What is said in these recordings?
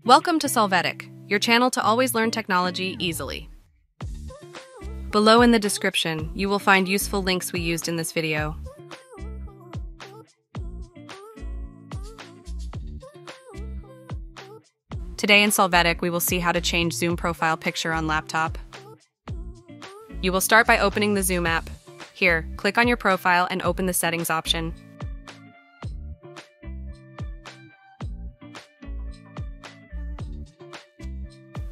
Welcome to Solvetic, your channel to always learn technology easily. Below in the description, you will find useful links we used in this video. Today in Solvetic, we will see how to change Zoom profile picture on laptop. You will start by opening the Zoom app. Here, click on your profile and open the settings option.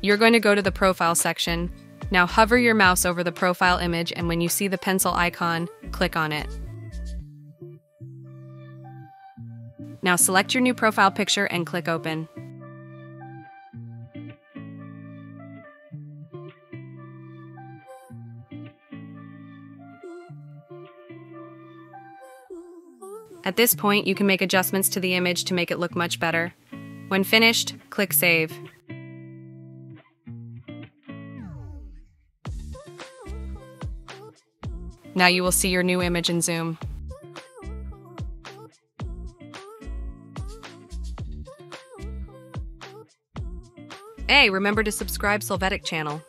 You're going to go to the profile section. Now hover your mouse over the profile image, and when you see the pencil icon, click on it. Now select your new profile picture and click open. At this point, you can make adjustments to the image to make it look much better. When finished, click Save. Now you will see your new image in Zoom. Hey, remember to subscribe Solvetic channel.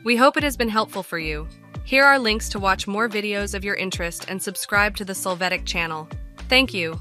We hope it has been helpful for you. Here are links to watch more videos of your interest and subscribe to the Solvetic channel. Thank you.